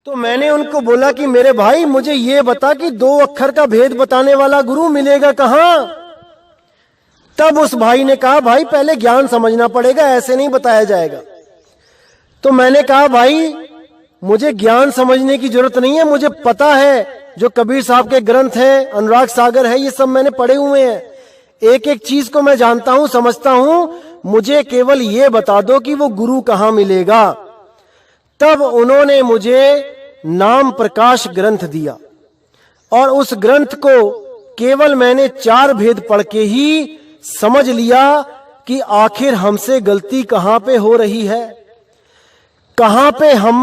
तो मैंने उनको बोला कि मेरे भाई मुझे ये बता कि 2 अक्षर का भेद बताने वाला गुरु मिलेगा कहां। तब उस भाई ने कहा, भाई पहले ज्ञान समझना पड़ेगा, ऐसे नहीं बताया जाएगा। तो मैंने कहा, भाई मुझे ज्ञान समझने की जरूरत नहीं है, मुझे पता है जो कबीर साहब के ग्रंथ हैं, अनुराग सागर है, ये सब मैंने पढ़े हुए हैं, एक एक चीज को मैं जानता हूं, समझता हूं, मुझे केवल ये बता दो कि वो गुरु कहां मिलेगा। तब उन्होंने मुझे नाम प्रकाश ग्रंथ दिया और उस ग्रंथ को केवल मैंने 4 भेद पढ़ के ही समझ लिया कि आखिर हमसे गलती कहां पे हो रही है, कहां पे हम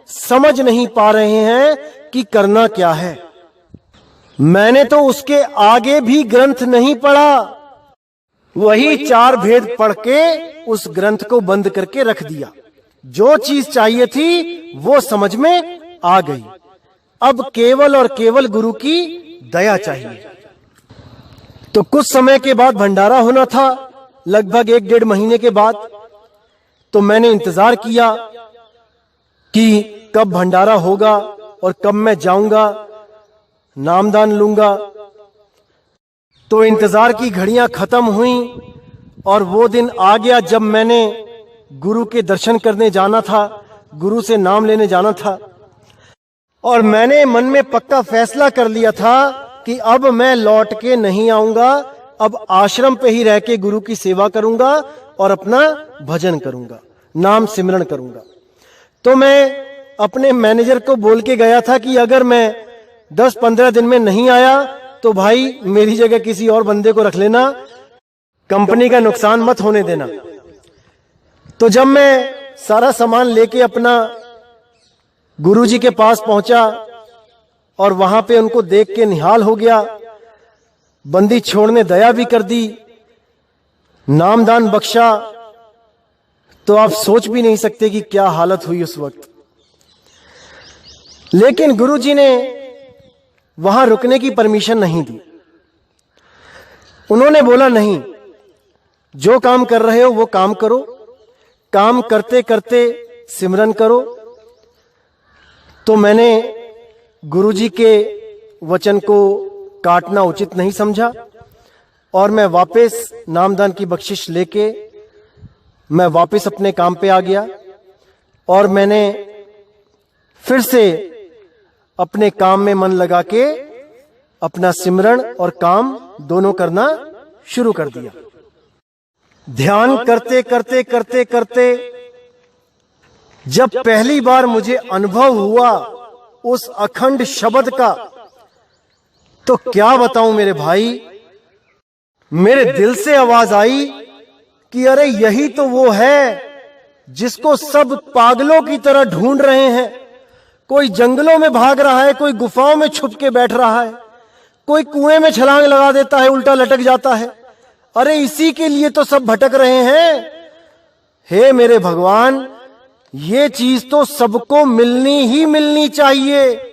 समझ नहीं पा रहे हैं कि करना क्या है। मैंने तो उसके आगे भी ग्रंथ नहीं पढ़ा, वही 4 भेद पढ़ के उस ग्रंथ को बंद करके रख दिया। जो चीज चाहिए थी वो समझ में आ गई। अब केवल और केवल गुरु की दया चाहिए। तो कुछ समय के बाद भंडारा होना था, लगभग 1-1.5 महीने के बाद। तो मैंने इंतजार किया कि कब भंडारा होगा और कब मैं जाऊंगा, नामदान लूंगा। तो इंतजार की घड़ियां खत्म हुई और वो दिन आ गया जब मैंने गुरु के दर्शन करने जाना था, गुरु से नाम लेने जाना था। और मैंने मन में पक्का फैसला कर लिया था कि अब मैं लौट के नहीं आऊंगा, अब आश्रम पे ही रह के गुरु की सेवा करूंगा और अपना भजन करूंगा, नाम सिमरन करूंगा। तो मैं अपने मैनेजर को बोल के गया था कि अगर मैं 10-15 दिन में नहीं आया तो भाई मेरी जगह किसी और बंदे को रख लेना, कंपनी का नुकसान मत होने देना। तो जब मैं सारा सामान लेके अपना गुरुजी के पास पहुंचा और वहां पे उनको देख के निहाल हो गया, बंदी छोड़ने दया भी कर दी, नामदान बख्शा, तो आप सोच भी नहीं सकते कि क्या हालत हुई उस वक्त। लेकिन गुरुजी ने वहां रुकने की परमिशन नहीं दी। उन्होंने बोला, नहीं, जो काम कर रहे हो वो काम करो, काम करते करते सिमरन करो। तो मैंने गुरुजी के वचन को काटना उचित नहीं समझा और मैं वापस नामदान की बख्शिश लेके मैं वापस अपने काम पे आ गया और मैंने फिर से अपने काम में मन लगा के अपना सिमरन और काम दोनों करना शुरू कर दिया। ध्यान करते करते करते करते जब पहली बार मुझे अनुभव हुआ उस अखंड शब्द का, तो क्या बताऊं मेरे भाई, मेरे दिल से आवाज आई कि अरे यही तो वो है जिसको सब पागलों की तरह ढूंढ रहे हैं। कोई जंगलों में भाग रहा है, कोई गुफाओं में छुप के बैठ रहा है, कोई कुएं में छलांग लगा देता है, उल्टा लटक जाता है। अरे इसी के लिए तो सब भटक रहे हैं। हे मेरे भगवान, ये चीज तो सबको मिलनी ही मिलनी चाहिए।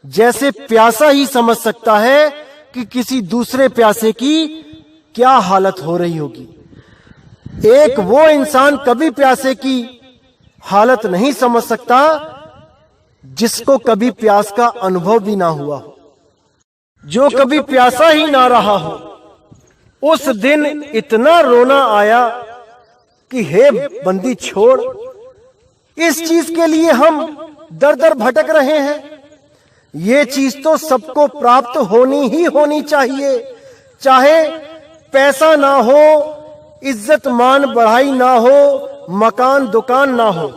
जैसे प्यासा ही समझ सकता है कि किसी दूसरे प्यासे की क्या हालत हो रही होगी। एक वो इंसान कभी प्यासे की हालत नहीं समझ सकता जिसको कभी प्यास का अनुभव भी ना हुआ हो, जो कभी प्यासा ही ना रहा हो। उस दिन इतना रोना आया कि हे बंदी छोड़, इस चीज के लिए हम दर दर भटक रहे हैं। ये चीज तो सबको प्राप्त होनी ही होनी चाहिए, चाहे पैसा ना हो, इज्जत मान बढ़ाई ना हो, मकान दुकान ना हो,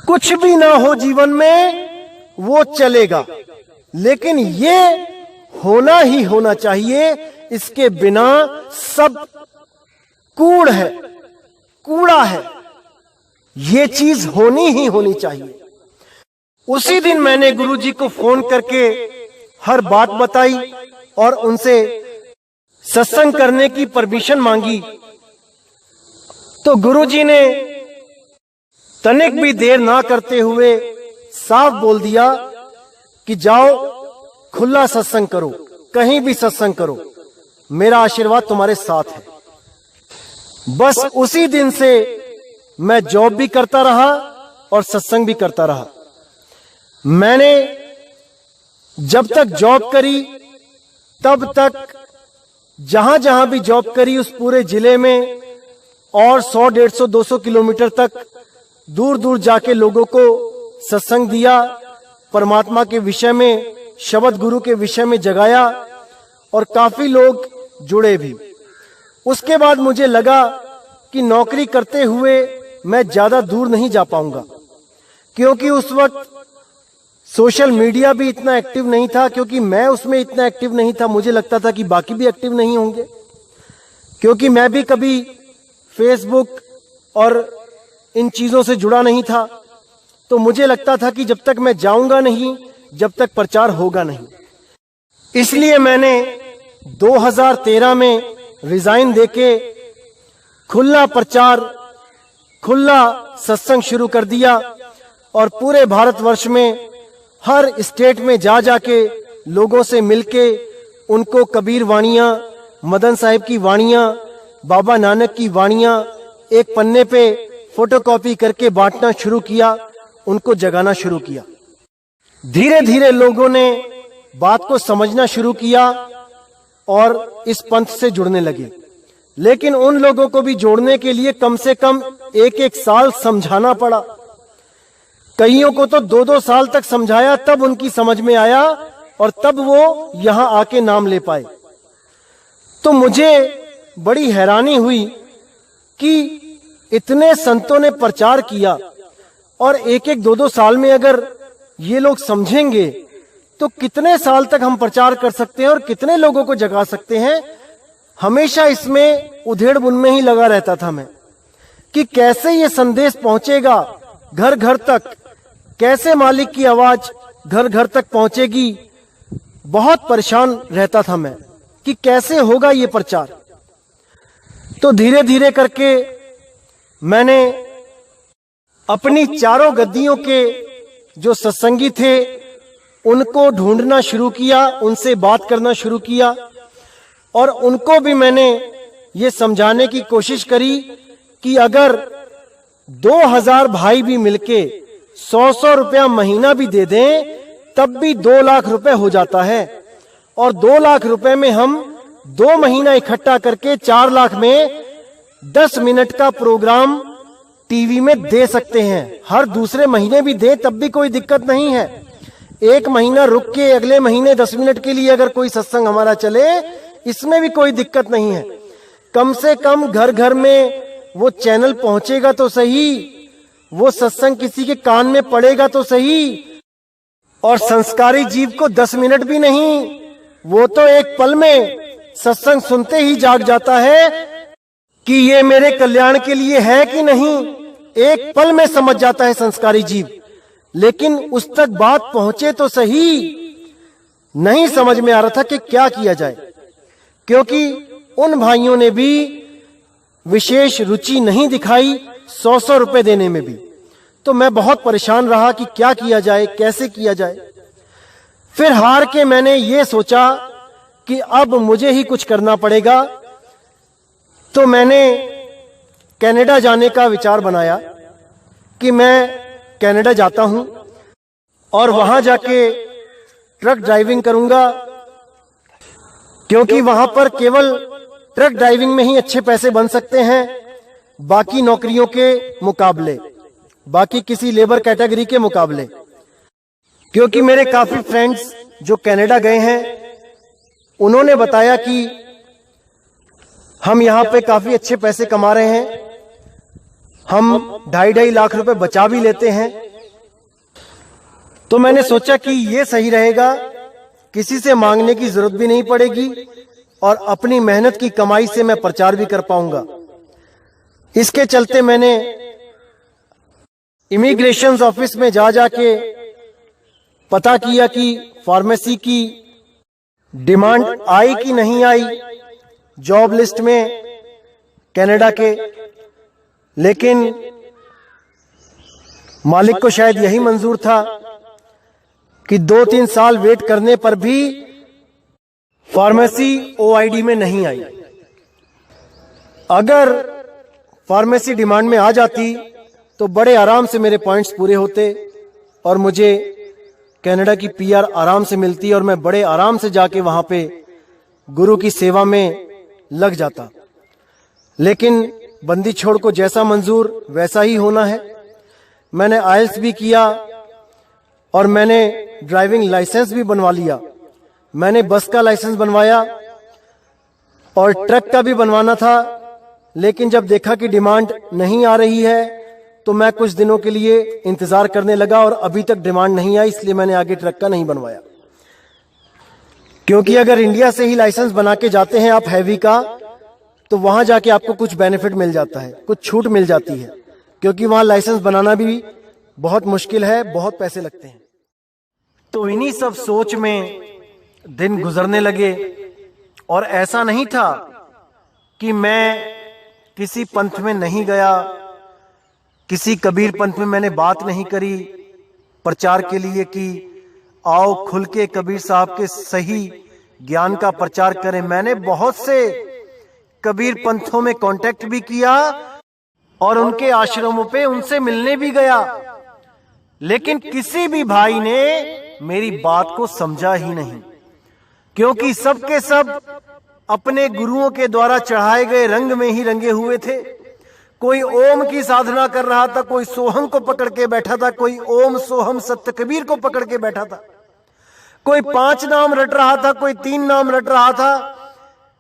कुछ भी ना हो जीवन में, वो चलेगा, लेकिन ये होना ही होना चाहिए। इसके बिना सब कूड़ है, कूड़ा है। ये चीज होनी ही होनी चाहिए। उसी दिन मैंने गुरुजी को फोन करके हर बात बताई और उनसे सत्संग करने की परमिशन मांगी। तो गुरुजी ने तनिक भी देर ना करते हुए साफ बोल दिया कि जाओ खुला सत्संग करो, कहीं भी सत्संग करो, मेरा आशीर्वाद तुम्हारे साथ है। बस उसी दिन से मैं जॉब भी करता रहा और सत्संग भी करता रहा। मैंने जब तक जॉब करी तब तक जहां जहां भी जॉब करी उस पूरे जिले में और 100, 150, 200 किलोमीटर तक दूर दूर जाके लोगों को सत्संग दिया, परमात्मा के विषय में, शब्द गुरु के विषय में जगाया और काफी लोग जुड़े भी। उसके बाद मुझे लगा कि नौकरी करते हुए मैं ज्यादा दूर नहीं जा पाऊंगा, क्योंकि उस वक्त सोशल मीडिया भी इतना एक्टिव नहीं था, क्योंकि मैं उसमें इतना एक्टिव नहीं था। मुझे लगता था कि बाकी भी एक्टिव नहीं होंगे, क्योंकि मैं भी कभी फेसबुक और इन चीजों से जुड़ा नहीं था। तो मुझे लगता था कि जब तक मैं जाऊंगा नहीं, जब तक प्रचार होगा नहीं। इसलिए मैंने 2013 में रिजाइन देके खुला प्रचार, खुला सत्संग शुरू कर दिया और पूरे भारतवर्ष में हर स्टेट में जा जाके लोगों से मिलके उनको कबीर वाणियां, मदन साहिब की वाणियां, बाबा नानक की वाणियां एक पन्ने पे फोटोकॉपी करके बांटना शुरू किया, उनको जगाना शुरू किया। धीरे धीरे लोगों ने बात को समझना शुरू किया और इस पंथ से जुड़ने लगे। लेकिन उन लोगों को भी जोड़ने के लिए कम से कम 1-1 साल समझाना पड़ा। कईयों को तो 2-2 साल तक समझाया, तब उनकी समझ में आया और तब वो यहां आके नाम ले पाए। तो मुझे बड़ी हैरानी हुई कि इतने संतों ने प्रचार किया और 1-1, 2-2 साल में अगर ये लोग समझेंगे तो कितने साल तक हम प्रचार कर सकते हैं और कितने लोगों को जगा सकते हैं। हमेशा इसमें उधेड़ बुन में ही लगा रहता था मैं कि कैसे ये संदेश पहुंचेगा घर घर तक, कैसे मालिक की आवाज घर घर तक पहुंचेगी। बहुत परेशान रहता था मैं कि कैसे होगा ये प्रचार। तो धीरे धीरे करके मैंने अपनी चारों गद्दियों के जो सत्संगी थे उनको ढूंढना शुरू किया, उनसे बात करना शुरू किया और उनको भी मैंने ये समझाने की कोशिश करी कि अगर 2000 भाई भी मिलके 100-100 रुपया महीना भी दे दें तब भी 2 लाख रुपए हो जाता है और 2 लाख रुपए में हम 2 महीना इकट्ठा करके 4 लाख में 10 मिनट का प्रोग्राम टीवी में दे सकते हैं। हर दूसरे महीने भी दे तब भी कोई दिक्कत नहीं है। 1 महीना रुक के अगले महीने 10 मिनट के लिए अगर कोई सत्संग हमारा चले, इसमें भी कोई दिक्कत नहीं है। कम से कम घर घर में वो चैनल पहुंचेगा तो सही, वो सत्संग किसी के कान में पड़ेगा तो सही। और संस्कारी जीव को 10 मिनट भी नहीं, वो तो एक पल में सत्संग सुनते ही जाग जाता है कि ये मेरे कल्याण के लिए है कि नहीं। एक पल में समझ जाता है संस्कारी जीव, लेकिन उस तक बात पहुंचे तो सही। नहीं समझ में आ रहा था कि क्या किया जाए, क्योंकि उन भाइयों ने भी विशेष रुचि नहीं दिखाई 100-100 रुपए देने में भी। तो मैं बहुत परेशान रहा कि क्या किया जाए, कैसे किया जाए। फिर हार के मैंने ये सोचा कि अब मुझे ही कुछ करना पड़ेगा। तो मैंने कनाडा जाने का विचार बनाया कि मैं कनाडा जाता हूं और वहां जाके ट्रक ड्राइविंग करूंगा, क्योंकि वहां पर केवल ट्रक ड्राइविंग में ही अच्छे पैसे बन सकते हैं, बाकी नौकरियों के मुकाबले, बाकी किसी लेबर कैटेगरी के मुकाबले। क्योंकि मेरे काफी फ्रेंड्स जो कनाडा गए हैं उन्होंने बताया कि हम यहां पे काफी अच्छे पैसे कमा रहे हैं, हम 2.5 लाख रुपए बचा भी लेते हैं। तो मैंने सोचा कि ये सही रहेगा, किसी से मांगने की जरूरत भी नहीं पड़ेगी और अपनी मेहनत की कमाई से मैं प्रचार भी कर पाऊंगा। इसके चलते मैंने इमिग्रेशन ऑफिस में जा जाके पता किया कि फार्मेसी की डिमांड आई कि नहीं आई जॉब लिस्ट में कनाडा के। लेकिन मालिक को शायद यही मंजूर था कि 2-3 साल वेट करने पर भी फार्मेसी ओआईडी में नहीं आई। अगर फार्मेसी डिमांड में आ जाती तो बड़े आराम से मेरे पॉइंट्स पूरे होते और मुझे कनाडा की पीआर आराम से मिलती और मैं बड़े आराम से जाके वहां पे गुरु की सेवा में लग जाता। लेकिन बंदी छोड़ को जैसा मंजूर वैसा ही होना है। मैंने आइल्स भी किया और मैंने ड्राइविंग लाइसेंस भी बनवा लिया। मैंने बस का लाइसेंस बनवाया और ट्रक का भी बनवाना था, लेकिन जब देखा कि डिमांड नहीं आ रही है तो मैं कुछ दिनों के लिए इंतजार करने लगा और अभी तक डिमांड नहीं आई, इसलिए मैंने आगे ट्रक का नहीं बनवाया। क्योंकि अगर इंडिया से ही लाइसेंस बना के जाते हैं आप हैवी का, तो वहां जाके आपको कुछ बेनिफिट मिल जाता है, कुछ छूट मिल जाती है, क्योंकि वहां लाइसेंस बनाना भी बहुत मुश्किल है, बहुत पैसे लगते हैं। तो इन्हीं सब सोच में दिन गुजरने लगे और ऐसा नहीं था कि मैं किसी पंथ में नहीं गया, किसी कबीर पंथ में मैंने बात नहीं करी प्रचार के लिए कि आओ खुल के कबीर साहब के सही ज्ञान का प्रचार करें। मैंने बहुत से कबीर पंथों में कांटेक्ट भी किया और उनके आश्रमों पे उनसे मिलने भी गया, लेकिन किसी भी भाई ने मेरी बात को समझा ही नहीं, क्योंकि सबके सब अपने गुरुओं के द्वारा चढ़ाए गए रंग में ही रंगे हुए थे। कोई ओम की साधना कर रहा था, कोई सोहम को पकड़ के बैठा था, कोई ओम सोहम सत्य कबीर को पकड़ के बैठा था, कोई 5 नाम रट रहा था, कोई 3 नाम रट रहा था।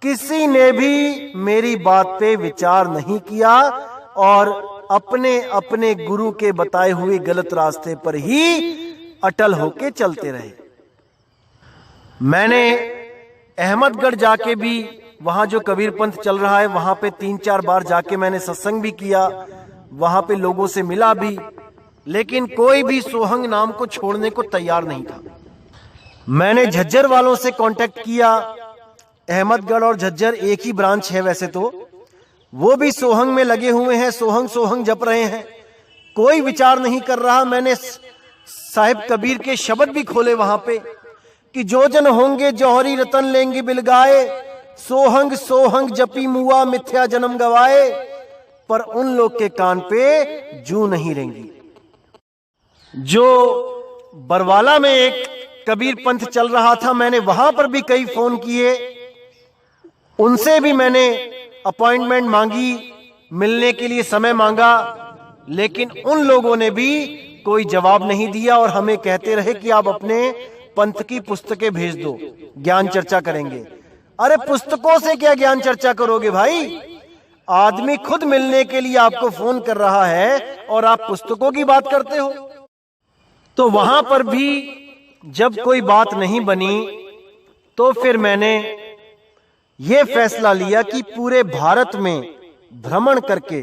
किसी ने भी मेरी बात पे विचार नहीं किया और अपने अपने गुरु के बताए हुए गलत रास्ते पर ही अटल होके चलते रहे। मैंने अहमदगढ़ जाके भी, वहां जो कबीर पंथ चल रहा है वहां पे 3-4 बार जाके मैंने सत्संग भी किया, वहां पे लोगों से मिला भी, लेकिन कोई भी सोहंग नाम को छोड़ने को तैयार नहीं था। मैंने झज्जर वालों से कांटेक्ट किया, अहमदगढ़ और झज्जर एक ही ब्रांच है वैसे तो, वो भी सोहंग में लगे हुए हैं, सोहंग सोहंग जप रहे हैं, कोई विचार नहीं कर रहा। मैंने साहिब कबीर के शब्द भी खोले वहां पे कि जो जन होंगे जौहरी रतन लेंगे बिलगाए, सोहंग सोहंग जपी मुआ मिथ्या जन्म गवाए, पर उन लोग के कान पे जू नहीं रेंगी। जो बरवाला में एक कबीर पंथ चल रहा था, मैंने वहां पर भी कई फोन किए, उनसे भी मैंने अपॉइंटमेंट मांगी, मिलने के लिए समय मांगा, लेकिन उन लोगों ने भी कोई जवाब नहीं दिया और हमें कहते रहे कि आप अपने पंथ की पुस्तकें भेज दो, ज्ञान चर्चा करेंगे। अरे पुस्तकों से क्या ज्ञान चर्चा करोगे भाई? आदमी खुद मिलने के लिए आपको फोन कर रहा है और आप पुस्तकों की बात करते हो। तो वहां पर भी जब कोई बात नहीं बनी तो फिर मैंने यह फैसला लिया कि पूरे भारत में भ्रमण करके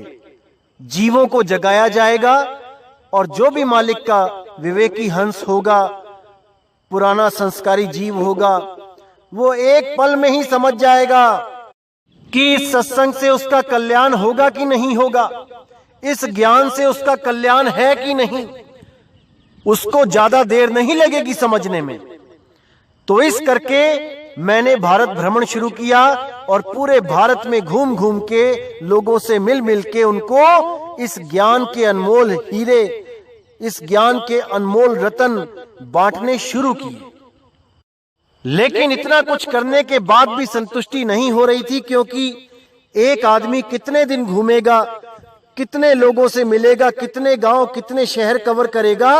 जीवों को जगाया जाएगा और जो भी मालिक का विवेकी हंस होगा, पुराना संस्कारी जीव होगा, वो एक पल में ही समझ जाएगा कि इस सत्संग से उसका कल्याण होगा कि नहीं होगा, इस ज्ञान से उसका कल्याण है कि नहीं। उसको ज्यादा देर नहीं लगेगी समझने में। तो इस करके मैंने भारत भ्रमण शुरू किया और पूरे भारत में घूम घूम के लोगों से मिल मिल के उनको इस ज्ञान के अनमोल हीरे, इस ज्ञान के अनमोल रतन बांटने शुरू किए। लेकिन इतना कुछ करने के बाद भी संतुष्टि नहीं हो रही थी, क्योंकि एक आदमी कितने दिन घूमेगा, कितने लोगों से मिलेगा, कितने गांव, कितने शहर कवर करेगा।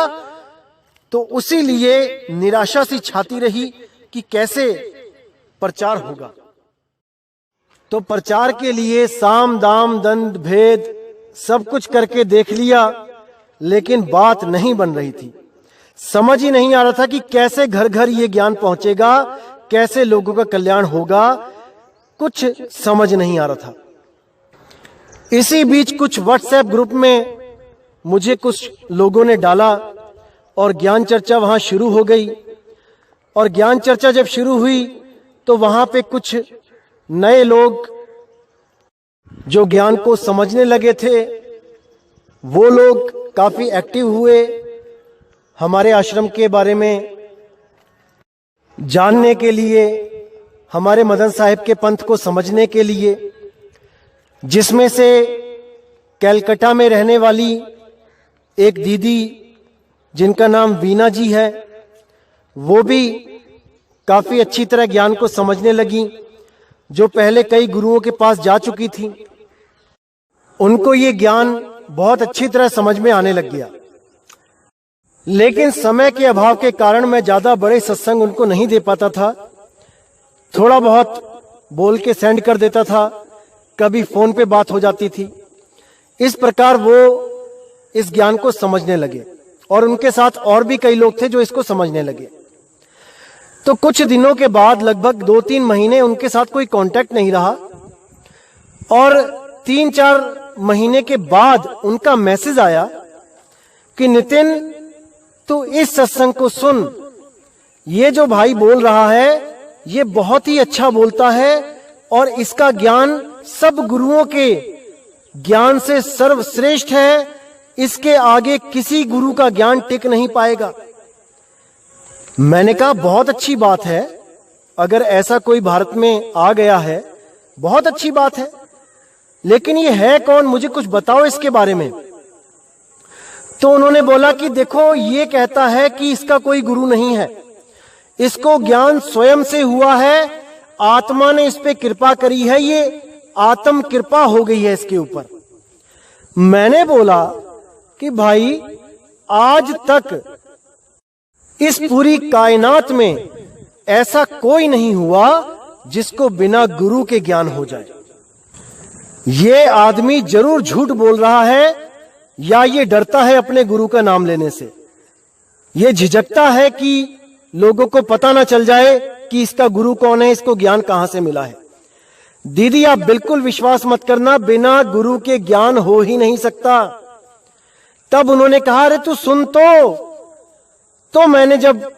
तो उसी लिए निराशा सी छाती रही कि कैसे प्रचार होगा। तो प्रचार के लिए साम दाम दंड भेद सब कुछ करके देख लिया, लेकिन बात नहीं बन रही थी। समझ ही नहीं आ रहा था कि कैसे घर घर ये ज्ञान पहुंचेगा, कैसे लोगों का कल्याण होगा, कुछ समझ नहीं आ रहा था। इसी बीच कुछ व्हाट्सएप ग्रुप में मुझे कुछ लोगों ने डाला और ज्ञान चर्चा वहां शुरू हो गई। और ज्ञान चर्चा जब शुरू हुई तो वहां पे कुछ नए लोग जो ज्ञान को समझने लगे थे, वो लोग काफी एक्टिव हुए हमारे आश्रम के बारे में जानने के लिए, हमारे मदन साहिब के पंथ को समझने के लिए, जिसमें से कलकत्ता में रहने वाली एक दीदी जिनका नाम वीना जी है, वो भी काफी अच्छी तरह ज्ञान को समझने लगी। जो पहले कई गुरुओं के पास जा चुकी थी, उनको ये ज्ञान बहुत अच्छी तरह समझ में आने लग गया। लेकिन समय के अभाव के कारण मैं ज्यादा बड़े सत्संग उनको नहीं दे पाता था। थोड़ा बहुत बोल के सेंड कर देता था, कभी फोन पे बात हो जाती थी। इस प्रकार वो इस ज्ञान को समझने लगे और उनके साथ और भी कई लोग थे जो इसको समझने लगे। तो कुछ दिनों के बाद, लगभग 2-3 महीने उनके साथ कोई कांटेक्ट नहीं रहा, और 3-4 महीने के बाद उनका मैसेज आया कि नितिन, तू इस सत्संग को सुन, ये जो भाई बोल रहा है ये बहुत ही अच्छा बोलता है और इसका ज्ञान सब गुरुओं के ज्ञान से सर्वश्रेष्ठ है, इसके आगे किसी गुरु का ज्ञान टिक नहीं पाएगा। मैंने कहा बहुत अच्छी बात है, अगर ऐसा कोई भारत में आ गया है बहुत अच्छी बात है, लेकिन ये है कौन, मुझे कुछ बताओ इसके बारे में। तो उन्होंने बोला कि देखो, ये कहता है कि इसका कोई गुरु नहीं है, इसको ज्ञान स्वयं से हुआ है, आत्मा ने इस पे कृपा करी है, ये आत्म कृपा हो गई है इसके ऊपर। मैंने बोला कि भाई, आज तक इस पूरी कायनात में ऐसा कोई नहीं हुआ जिसको बिना गुरु के ज्ञान हो जाए। ये आदमी जरूर झूठ बोल रहा है, या ये डरता है अपने गुरु का नाम लेने से, ये झिझकता है कि लोगों को पता ना चल जाए कि इसका गुरु कौन है, इसको ज्ञान कहां से मिला है। दीदी, आप बिल्कुल विश्वास मत करना, बिना गुरु के ज्ञान हो ही नहीं सकता। तब उन्होंने कहा, अरे तू सुन तो मैंने जब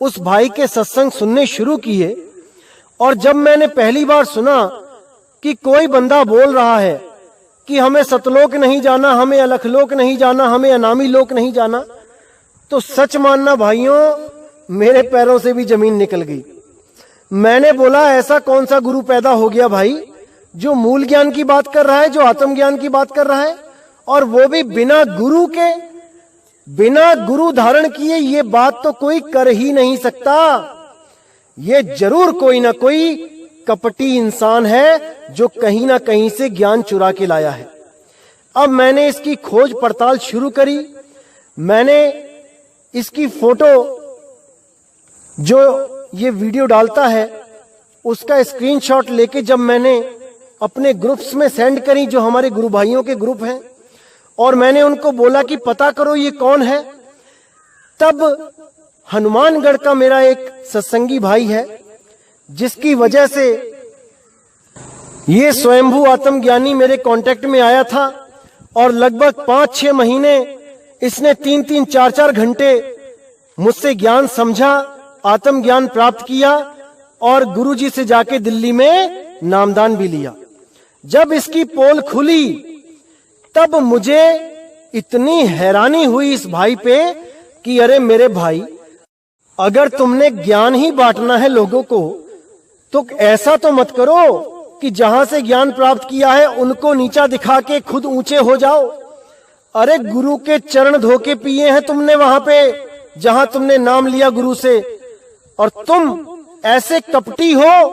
उस भाई के सत्संग सुनने शुरू किए, और जब मैंने पहली बार सुना कि कोई बंदा बोल रहा है कि हमें सतलोक नहीं जाना, हमें अलखलोक नहीं जाना, हमें अनामी लोक नहीं जाना, तो सच मानना भाइयों, मेरे पैरों से भी जमीन निकल गई। मैंने बोला, ऐसा कौन सा गुरु पैदा हो गया भाई जो मूल ज्ञान की बात कर रहा है, जो आत्मज्ञान की बात कर रहा है, और वो भी बिना गुरु के, बिना गुरु धारण किए। ये बात तो कोई कर ही नहीं सकता। ये जरूर कोई ना कोई कपटी इंसान है जो कहीं ना कहीं से ज्ञान चुरा के लाया है। अब मैंने इसकी खोज पड़ताल शुरू करी। मैंने इसकी फोटो, जो ये वीडियो डालता है, उसका स्क्रीनशॉट लेके जब मैंने अपने ग्रुप्स में सेंड करी, जो हमारे गुरु भाइयों के ग्रुप हैं, और मैंने उनको बोला कि पता करो ये कौन है, तब हनुमानगढ़ का मेरा एक सत्संगी भाई है, जिसकी वजह से ये स्वयंभू आत्मज्ञानी मेरे कांटेक्ट में आया था, और लगभग 5-6 महीने इसने 3-3, 4-4 घंटे मुझसे ज्ञान समझा, आत्मज्ञान प्राप्त किया, और गुरुजी से जाके दिल्ली में नामदान भी लिया। जब इसकी पोल खुली तब मुझे इतनी हैरानी हुई इस भाई पे कि अरे मेरे भाई, अगर तुमने ज्ञान ही बांटना है लोगों को, तो ऐसा तो मत करो कि जहां से ज्ञान प्राप्त किया है उनको नीचा दिखा के खुद ऊंचे हो जाओ। अरे गुरु के चरण धोके पिए हैं तुमने वहां पे जहां तुमने नाम लिया गुरु से, और तुम ऐसे कपटी हो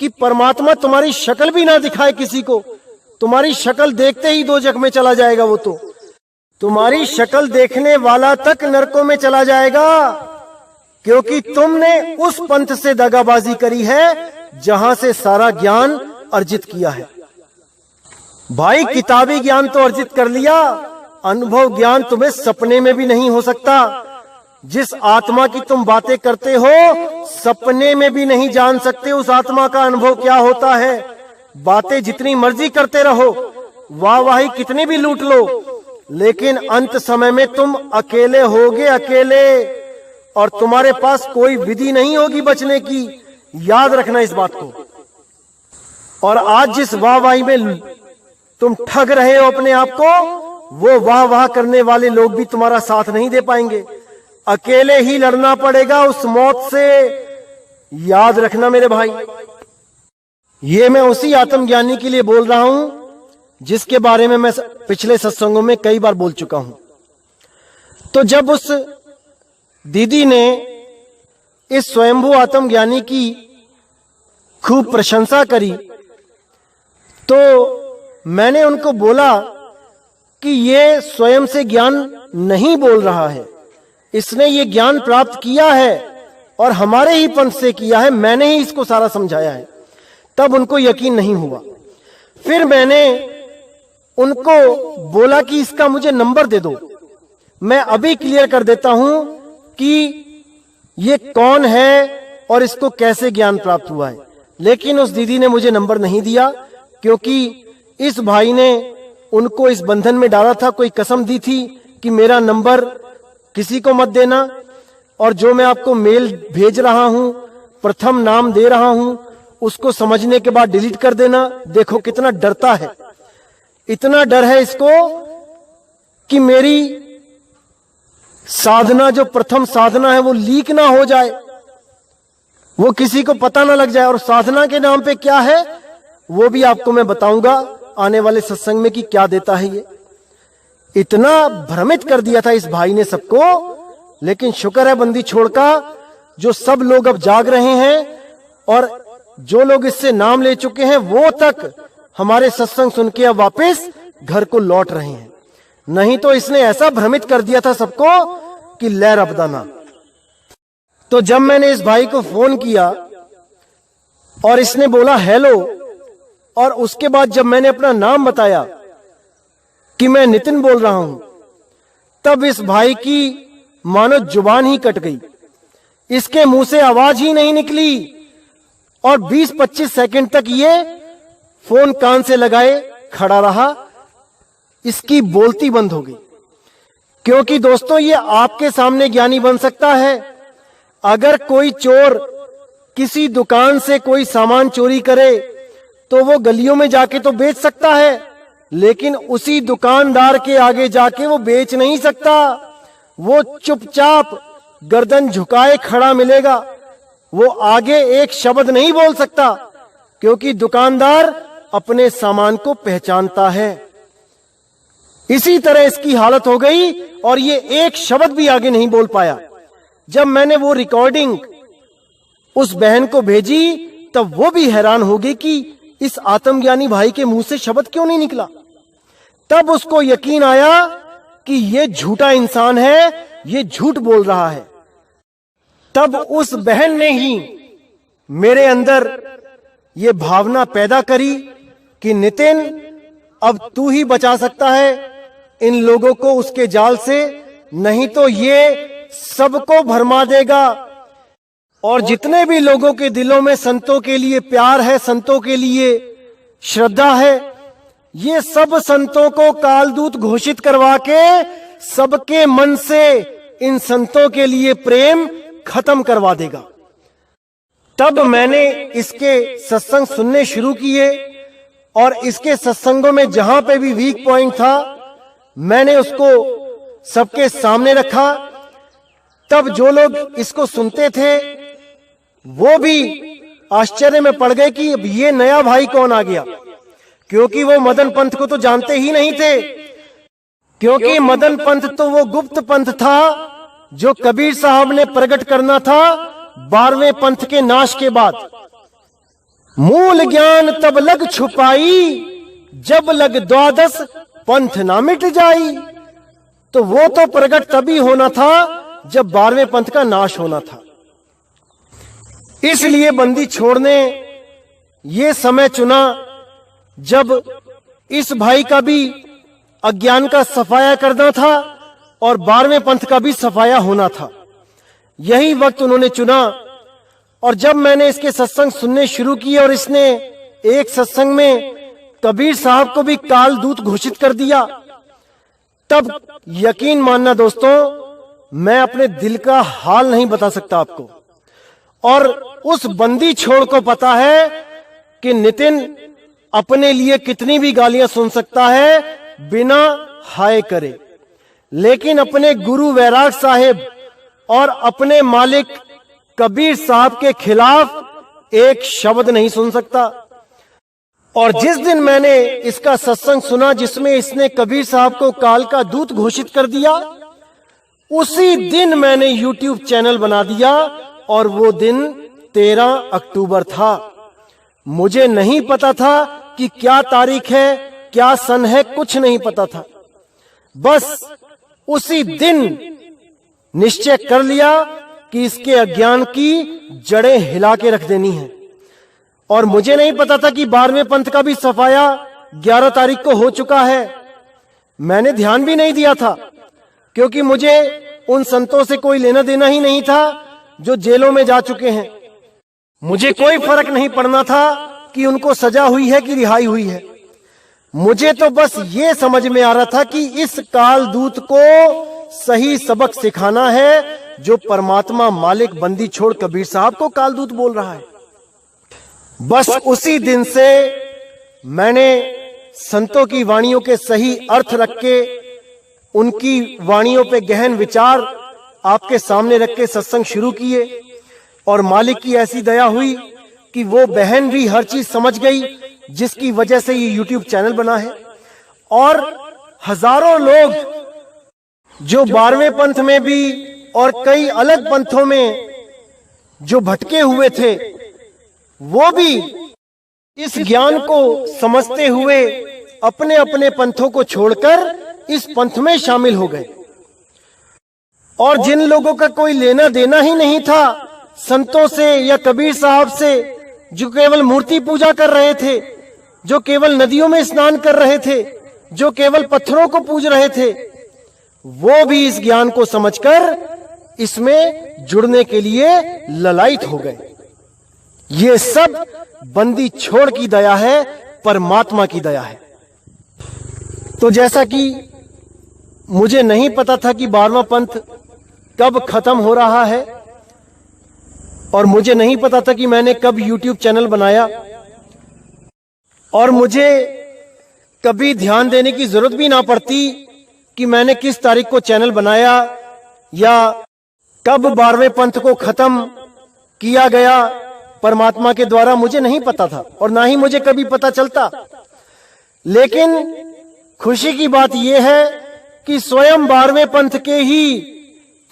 कि परमात्मा तुम्हारी शक्ल भी ना दिखाए किसी को। तुम्हारी शक्ल देखते ही दोजख में चला जाएगा, वो तो तुम्हारी शक्ल देखने वाला तक नरकों में चला जाएगा, क्योंकि तुमने उस पंथ से दगाबाजी करी है जहां से सारा ज्ञान अर्जित किया है। भाई, किताबी ज्ञान तो अर्जित कर लिया, अनुभव ज्ञान तुम्हें सपने में भी नहीं हो सकता। जिस आत्मा की तुम बातें करते हो, सपने में भी नहीं जान सकते उस आत्मा का अनुभव क्या होता है। बातें जितनी मर्जी करते रहो, वाहवाही कितनी भी लूट लो, लेकिन अंत समय में तुम अकेले होगे, अकेले, और तुम्हारे पास कोई विधि नहीं होगी बचने की। याद रखना इस बात को। और आज जिस वाहवाही में तुम ठग रहे हो अपने आप को, वो वाह वाह करने वाले लोग भी तुम्हारा साथ नहीं दे पाएंगे। अकेले ही लड़ना पड़ेगा उस मौत से। याद रखना मेरे भाई। ये मैं उसी आत्मज्ञानी के लिए बोल रहा हूं जिसके बारे में मैं पिछले सत्संगों में कई बार बोल चुका हूं। तो जब उस दीदी ने इस स्वयंभू आत्मज्ञानी की खूब प्रशंसा करी, तो मैंने उनको बोला कि ये स्वयं से ज्ञान नहीं बोल रहा है, इसने ये ज्ञान प्राप्त किया है और हमारे ही पंथ से किया है, मैंने ही इसको सारा समझाया है। तब उनको यकीन नहीं हुआ। फिर मैंने उनको बोला कि इसका मुझे नंबर दे दो, मैं अभी क्लियर कर देता हूं कि ये कौन है और इसको कैसे ज्ञान प्राप्त हुआ है। लेकिन उस दीदी ने मुझे नंबर नहीं दिया, क्योंकि इस भाई ने उनको इस बंधन में डाला था, कोई कसम दी थी कि मेरा नंबर किसी को मत देना, और जो मैं आपको मेल भेज रहा हूं, प्रथम नाम दे रहा हूं, उसको समझने के बाद डिलीट कर देना। देखो कितना डरता है, इतना डर है इसको कि मेरी साधना, जो प्रथम साधना है, वो लीक ना हो जाए, वो किसी को पता ना लग जाए। और साधना के नाम पे क्या है वो भी आपको मैं बताऊंगा आने वाले सत्संग में कि क्या देता है ये। इतना भ्रमित कर दिया था इस भाई ने सबको। लेकिन शुक्र है बंदी छोड़ का, जो सब लोग अब जाग रहे हैं और जो लोग इससे नाम ले चुके हैं वो तक हमारे सत्संग सुन के अब वापस घर को लौट रहे हैं। नहीं तो इसने ऐसा भ्रमित कर दिया था सबको कि लहर अपदाना। तो जब मैंने इस भाई को फोन किया और इसने बोला हेलो, और उसके बाद जब मैंने अपना नाम बताया कि मैं नितिन बोल रहा हूं, तब इस भाई की मानो जुबान ही कट गई, इसके मुंह से आवाज ही नहीं निकली और 20-25 सेकंड तक ये फोन कान से लगाए खड़ा रहा, इसकी बोलती बंद हो गई। क्योंकि दोस्तों ये आपके सामने ज्ञानी बन सकता है। अगर कोई चोर किसी दुकान से कोई सामान चोरी करे तो वो गलियों में जाके तो बेच सकता है, लेकिन उसी दुकानदार के आगे जाके वो बेच नहीं सकता। वो चुपचाप गर्दन झुकाए खड़ा मिलेगा, वो आगे एक शब्द नहीं बोल सकता, क्योंकि दुकानदार अपने सामान को पहचानता है। इसी तरह इसकी हालत हो गई और ये एक शब्द भी आगे नहीं बोल पाया। जब मैंने वो रिकॉर्डिंग उस बहन को भेजी तब वो भी हैरान हो गई कि इस आत्मज्ञानी भाई के मुंह से शब्द क्यों नहीं निकला। तब उसको यकीन आया कि ये झूठा इंसान है, ये झूठ बोल रहा है। तब उस बहन ने ही मेरे अंदर ये भावना पैदा करी कि नितिन, अब तू ही बचा सकता है इन लोगों को उसके जाल से, नहीं तो ये सबको भरमा देगा। और जितने भी लोगों के दिलों में संतों के लिए प्यार है, संतों के लिए श्रद्धा है, ये सब संतों को कालदूत घोषित करवा के सबके मन से इन संतों के लिए प्रेम खत्म करवा देगा। तब मैंने इसके सत्संग सुनने शुरू किए और इसके सत्संगों में जहां पे भी वीक पॉइंट था मैंने उसको सबके सामने रखा। तब जो लोग इसको सुनते थे वो भी आश्चर्य में पड़ गए कि अब ये नया भाई कौन आ गया, क्योंकि वो मदन पंथ को तो जानते ही नहीं थे। क्योंकि मदन पंथ तो वो गुप्त पंथ था जो कबीर साहब ने प्रकट करना था 12वें पंथ के नाश के बाद। मूल ज्ञान तब लग छुपाई, जब लग 12 पंथ ना मिट जाई। तो वो तो प्रकट तभी होना था जब 12वें पंथ का नाश होना था। इसलिए बंदी छोड़ ने ये समय चुना जब इस भाई का भी अज्ञान का सफाया करना था और 12वें पंथ का भी सफाया होना था। यही वक्त उन्होंने चुना। और जब मैंने इसके सत्संग सुनने शुरू किए और इसने एक सत्संग में कबीर साहब को भी कालदूत घोषित कर दिया, तब यकीन मानना दोस्तों, मैं अपने दिल का हाल नहीं बता सकता आपको। और उस बंदी छोड़ को पता है कि नितिन अपने लिए कितनी भी गालियां सुन सकता है बिना हाय करे, लेकिन अपने गुरु वैराग साहिब और अपने मालिक कबीर साहब के खिलाफ एक शब्द नहीं सुन सकता। और जिस दिन मैंने इसका सत्संग सुना जिसमें इसने कबीर साहब को काल का दूत घोषित कर दिया, उसी दिन मैंने YouTube चैनल बना दिया और वो दिन 13 अक्टूबर था। मुझे नहीं पता था कि क्या तारीख है, क्या सन है, कुछ नहीं पता था। बस उसी दिन निश्चय कर लिया कि इसके अज्ञान की जड़ें हिला के रख देनी है। और मुझे नहीं पता था कि 12वें पंथ का भी सफाया 11 तारीख को हो चुका है। मैंने ध्यान भी नहीं दिया था, क्योंकि मुझे उन संतों से कोई लेना देना ही नहीं था जो जेलों में जा चुके हैं। मुझे कोई फर्क नहीं पड़ना था कि उनको सजा हुई है कि रिहाई हुई है। मुझे तो बस ये समझ में आ रहा था कि इस काल दूत को सही सबक सिखाना है, जो परमात्मा मालिक बंदी छोड़ कबीर साहब को काल दूत बोल रहा है। बस उसी दिन से मैंने संतों की वाणियों के सही अर्थ रख के, उनकी वाणियों पे गहन विचार आपके सामने रख के सत्संग शुरू किए। और मालिक की ऐसी दया हुई कि वो बहन भी हर चीज समझ गई, जिसकी वजह से ये YouTube चैनल बना है। और हजारों लोग जो 12वें पंथ में भी और कई अलग पंथों में जो भटके हुए थे, वो भी इस ज्ञान को समझते हुए अपने अपने पंथों को छोड़कर इस पंथ में शामिल हो गए। और जिन लोगों का कोई लेना देना ही नहीं था संतों से या कबीर साहब से, जो केवल मूर्ति पूजा कर रहे थे, जो केवल नदियों में स्नान कर रहे थे, जो केवल पत्थरों को पूज रहे थे, वो भी इस ज्ञान को समझकर इसमें जुड़ने के लिए ललायत हो गए। ये सब बंदी छोड़ की दया है, परमात्मा की दया है। तो जैसा कि मुझे नहीं पता था कि 12वां पंथ कब खत्म हो रहा है, और मुझे नहीं पता था कि मैंने कब YouTube चैनल बनाया, और मुझे कभी ध्यान देने की जरूरत भी ना पड़ती कि मैंने किस तारीख को चैनल बनाया या कब 12वें पंथ को खत्म किया गया परमात्मा के द्वारा। मुझे नहीं पता था और ना ही मुझे कभी पता चलता। लेकिन खुशी की बात यह है कि स्वयं 12वें पंथ के ही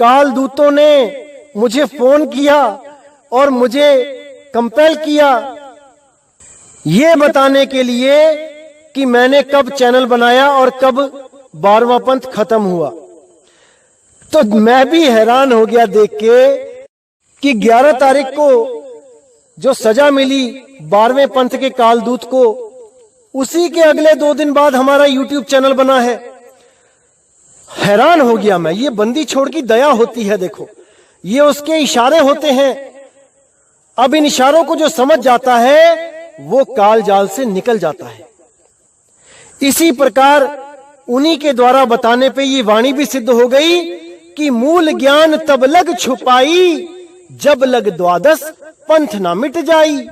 काल दूतों ने मुझे फोन किया और मुझे कंपेल किया ये बताने के लिए कि मैंने कब चैनल बनाया और कब 12वां पंथ खत्म हुआ। तो मैं भी हैरान हो गया देख के कि 11 तारीख को जो सजा मिली 12वें पंथ के कालदूत को, उसी के अगले 2 दिन बाद हमारा YouTube चैनल बना है। हैरान हो गया मैं। ये बंदी छोड़ की दया होती है। देखो, ये उसके इशारे होते हैं। अब इन इशारों को जो समझ जाता है वो काल जाल से निकल जाता है। इसी प्रकार उन्हीं के द्वारा बताने पे ये वाणी भी सिद्ध हो गई कि मूल ज्ञान तब लग छुपाई, जब लग द्वादश पंथ ना मिट जाई।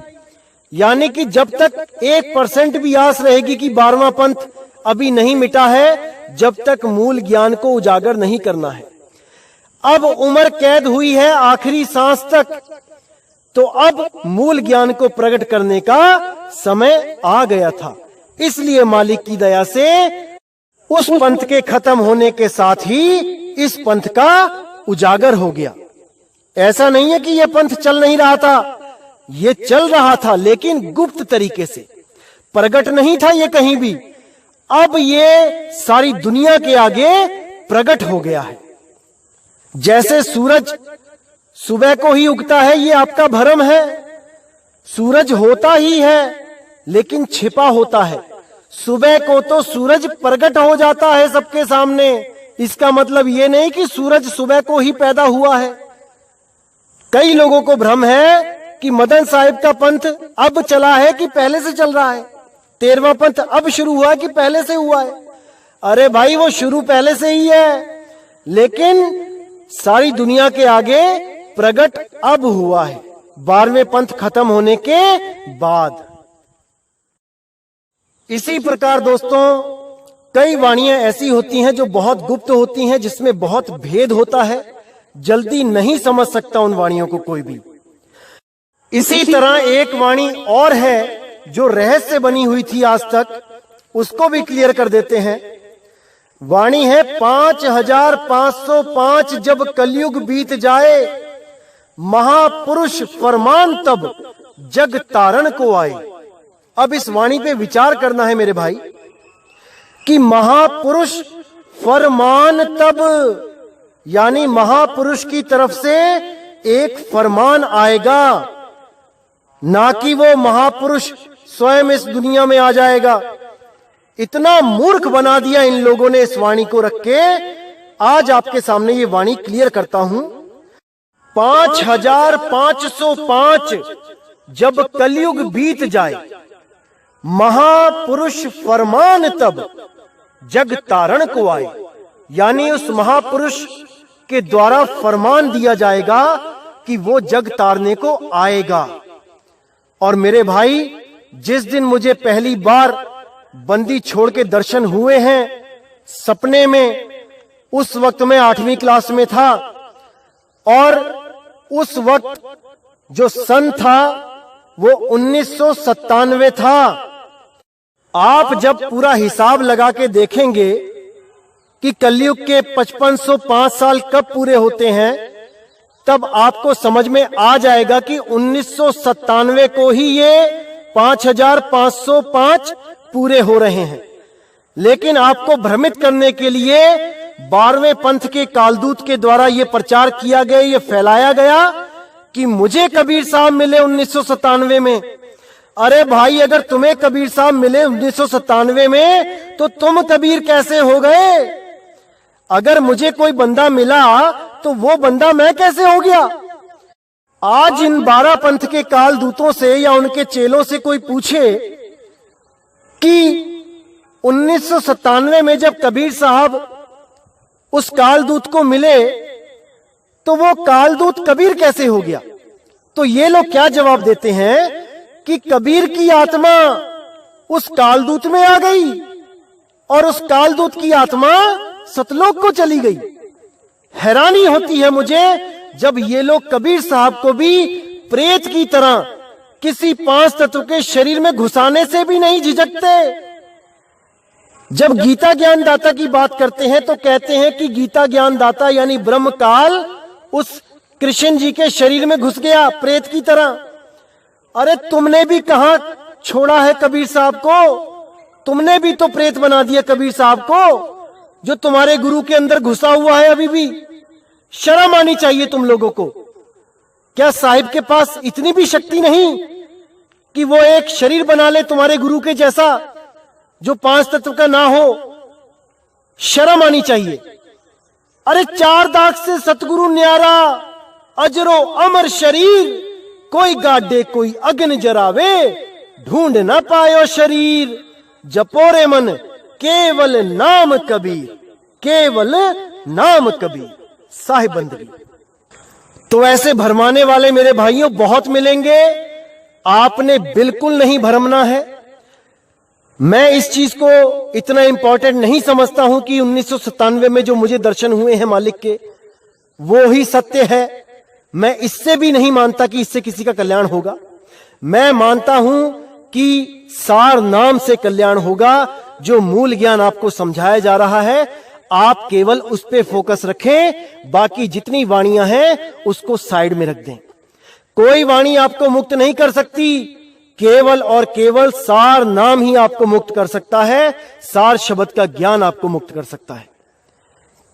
यानी कि जब तक 1% भी आस रहेगी कि 12वां पंथ अभी नहीं मिटा है, जब तक मूल ज्ञान को उजागर नहीं करना है। अब उम्र कैद हुई है आखिरी सांस तक, तो अब मूल ज्ञान को प्रकट करने का समय आ गया था। इसलिए मालिक की दया से उस पंथ के खत्म होने के साथ ही इस पंथ का उजागर हो गया। ऐसा नहीं है कि यह पंथ चल नहीं रहा था, ये चल रहा था, लेकिन गुप्त तरीके से प्रकट नहीं था ये कहीं भी। अब ये सारी दुनिया के आगे प्रकट हो गया है। जैसे सूरज सुबह को ही उगता है, ये आपका भ्रम है। सूरज होता ही है लेकिन छिपा होता है। सुबह को तो सूरज प्रकट हो जाता है सबके सामने। इसका मतलब ये नहीं कि सूरज सुबह को ही पैदा हुआ है। कई लोगों को भ्रम है कि मदन साहिब का पंथ अब चला है कि पहले से चल रहा है, 13वां पंथ अब शुरू हुआ कि पहले से हुआ है। अरे भाई, वो शुरू पहले से ही है, लेकिन सारी दुनिया के आगे प्रकट अब हुआ है 12वें पंथ खत्म होने के बाद। इसी प्रकार दोस्तों, कई वाणियां ऐसी होती हैं जो बहुत गुप्त होती हैं, जिसमें बहुत भेद होता है। जल्दी नहीं समझ सकता उन वाणियों को कोई भी। इसी तरह एक वाणी और है जो रहस्य बनी हुई थी आज तक, उसको भी क्लियर कर देते हैं। वाणी है 5505 जब कलयुग बीत जाए, महापुरुष फरमान तब जग तारण को आए। अब इस वाणी पे विचार करना है मेरे भाई कि महापुरुष फरमान तब, यानी महापुरुष की तरफ से एक फरमान आएगा, ना कि वो महापुरुष स्वयं इस दुनिया में आ जाएगा। इतना मूर्ख बना दिया इन लोगों ने इस वाणी को रख के। आज आपके सामने ये वाणी क्लियर करता हूं। 5505 जब कलयुग बीत जाए, महापुरुष फरमान तब जग तारण को आए, यानी उस महापुरुष के द्वारा फरमान दिया जाएगा कि वो जग तारने को आएगा। और मेरे भाई, जिस दिन मुझे पहली बार बंदी छोड़ के दर्शन हुए हैं सपने में, उस वक्त मैं 8वीं क्लास में था और उस वक्त जो सन था वो 1997 था। आप जब पूरा हिसाब लगा के देखेंगे कि कलयुग के 5505 साल कब पूरे होते हैं, तब आपको समझ में आ जाएगा कि 1997 को ही ये 5505 पूरे हो रहे हैं। लेकिन आपको भ्रमित करने के लिए 12वें पंथ के कालदूत के द्वारा यह प्रचार किया गया, ये फैलाया गया कि मुझे कबीर साहब मिले 1997 में। अरे भाई, अगर तुम्हें कबीर साहब मिले 1997 में तो तुम कबीर कैसे हो गए? अगर मुझे कोई बंदा मिला तो वो बंदा मैं कैसे हो गया? आज इन 12 पंथ के कालदूतों से या उनके चेलों से कोई पूछे कि 1997 में जब कबीर साहब उस कालदूत को मिले तो वो कालदूत कबीर कैसे हो गया, तो ये लोग क्या जवाब देते हैं कि कबीर की आत्मा उस कालदूत में आ गई और उस कालदूत की आत्मा सतलोक को चली गई। हैरानी होती है मुझे जब ये लोग कबीर साहब को भी प्रेत की तरह किसी 5 तत्व के शरीर में घुसाने से भी नहीं झिझकते। जब गीता ज्ञान दाता की बात करते हैं तो कहते हैं कि गीता ज्ञान दाता यानी ब्रह्म काल उस कृष्ण जी के शरीर में घुस गया प्रेत की तरह। अरे तुमने भी कहां छोड़ा है कबीर साहब को? तुमने भी तो प्रेत बना दिया कबीर साहब को, जो तुम्हारे गुरु के अंदर घुसा हुआ है अभी भी। शर्म आनी चाहिए तुम लोगों को। क्या साहिब के पास इतनी भी शक्ति नहीं कि वो एक शरीर बना ले तुम्हारे गुरु के जैसा, जो 5 तत्व का ना हो? शर्म आनी चाहिए। अरे 4 दाग से सतगुरु न्यारा, अजरो अमर शरीर, कोई गाडे कोई अग्नि जरावे, ढूंढ ना पायो शरीर, जपोरे मन केवल नाम कबीर, केवल नाम कबीर। साहिब बंदगी। तो ऐसे भरमाने वाले मेरे भाइयों बहुत मिलेंगे, आपने बिल्कुल नहीं भरमना है। मैं इस चीज को इतना इंपॉर्टेंट नहीं समझता हूं कि 1997 में जो मुझे दर्शन हुए हैं मालिक के, वो ही सत्य है। मैं इससे भी नहीं मानता कि इससे किसी का कल्याण होगा। मैं मानता हूं कि सार नाम से कल्याण होगा। जो मूल ज्ञान आपको समझाया जा रहा है, आप केवल उस पे फोकस रखें, बाकी जितनी वाणियां हैं उसको साइड में रख दें। कोई वाणी आपको मुक्त नहीं कर सकती, केवल और केवल सार नाम ही आपको मुक्त कर सकता है। सार शब्द का ज्ञान आपको मुक्त कर सकता है।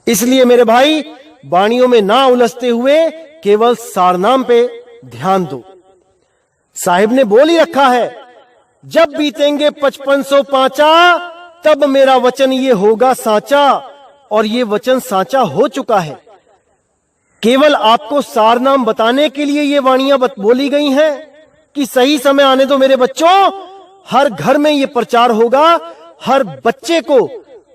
इसलिए मेरे भाई, वाणियों में ना उलझते हुए केवल सार नाम पे ध्यान दो। साहिब ने बोल ही रखा है, जब बीतेंगे 5505 तब मेरा वचन ये होगा साचा, और ये वचन साचा हो चुका है। केवल आपको सार नाम बताने के लिए ये वाणियां बोली गई हैं कि सही समय आने दो मेरे बच्चों। हर घर में ये प्रचार होगा, हर बच्चे को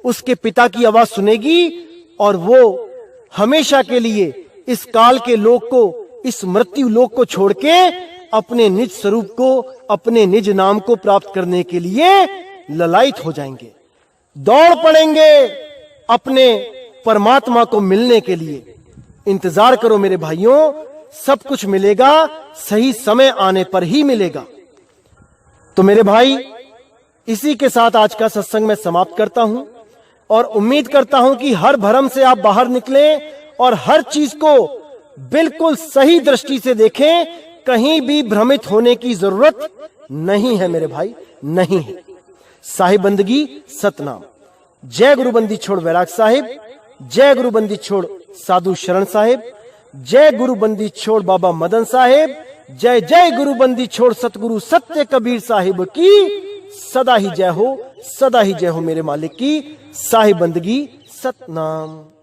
उसके पिता की आवाज सुनेगी और वो हमेशा के लिए इस काल के लोक को, इस मृत्यु लोक को छोड़ के अपने निज स्वरूप को, अपने निज नाम को प्राप्त करने के लिए ललायित हो जाएंगे, दौड़ पड़ेंगे अपने परमात्मा को मिलने के लिए। इंतजार करो मेरे भाइयों, सब कुछ मिलेगा, सही समय आने पर ही मिलेगा। तो मेरे भाई, इसी के साथ आज का सत्संग मैं समाप्त करता हूं और उम्मीद करता हूं कि हर भ्रम से आप बाहर निकलें और हर चीज को बिल्कुल सही दृष्टि से देखें, कहीं भी भ्रमित होने की जरूरत नहीं है मेरे भाई, नहीं है। साहिब बंदगी सतनाम। जय गुरु बंदी छोड़ वैराग साहिब, जय गुरु बंदी छोड़ साधु शरण साहिब, जय गुरु बंदी छोड़ बाबा मदन साहिब, जय जय गुरु बंदी छोड़ सतगुरु सत्य कबीर साहिब की सदा ही जय हो, सदा ही जय हो मेरे मालिक की। साहिब बंदगी सतनाम।